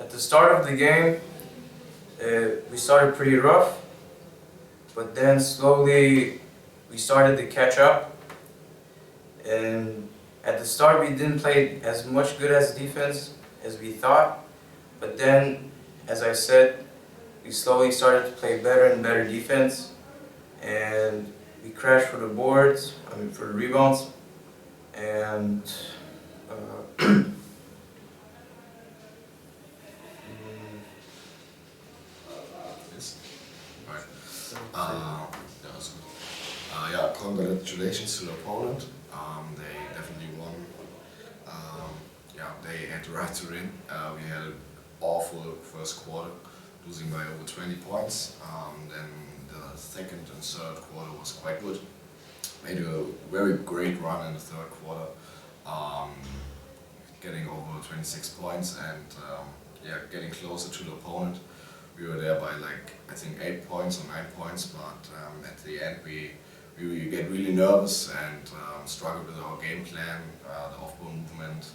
At the start of the game, we started pretty rough, but then slowly we started to catch up. And at the start, we didn't play as much good as defense as we thought, but then, as I said, we slowly started to play better and better defense, and we crashed for the boards, for the rebounds, and That was good. Yeah, congratulations to the opponent. They definitely won. Yeah, they had the right to win. We had an awful first quarter, losing by over 20 points. Then the second and third quarter was quite good. Made a very great run in the third quarter, getting over 26 points and yeah, getting closer to the opponent. We were there by I think 8 points or 9 points, but at the end we get really nervous and struggled with our game plan. The off-ball movement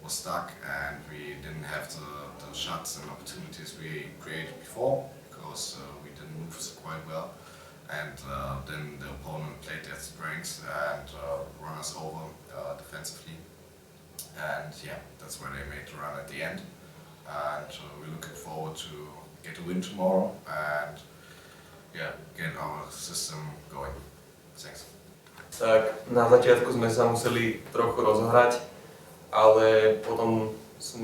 was stuck and we didn't have the shots and opportunities we created before because we didn't move quite well. And then the opponent played their strengths and run us over defensively. And yeah, that's where they made the run at the end. And we're looking forward to get a win tomorrow and yeah, get our system going. Thanks. Tak, na začiatku sme sa museli trochu rozohrať, ale potom si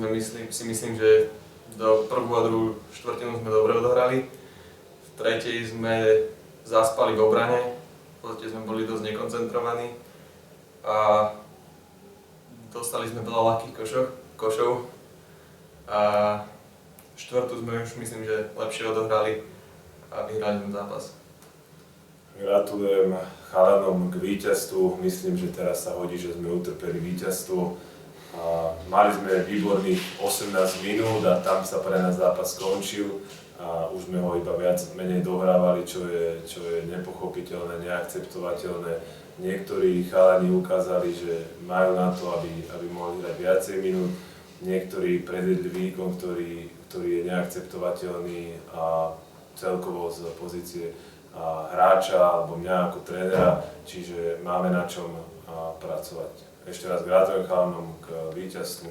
myslím, že do prvú a druhú štvrtinu sme dobre odohrali. V tretej sme zaspali v obrane, v podstate sme boli dosť nekoncentrovaní a dostali sme veľa ľahkých košov a štvrtú sme už myslím, že lepšie odohrali a vyhrali sme zápas. Gratulujem chalanom k víťazstvu, myslím, že teraz sa hodí, že sme utrpeli víťazstvo. Mali sme výborných 18 minút a tam sa pre nás zápas skončil a už sme ho iba viac menej dohrávali, čo je nepochopiteľné, neakceptovateľné. Niektorí chalani ukázali, že majú na to, aby mohli hrať viacej minút. Niektorí predvedli výkon, ktorý je neakceptovateľný a celkovo z pozície hráča alebo mňa ako trénera, čiže máme na čom pracovať. Ešte raz gratulujem chalanom k víťazstvu.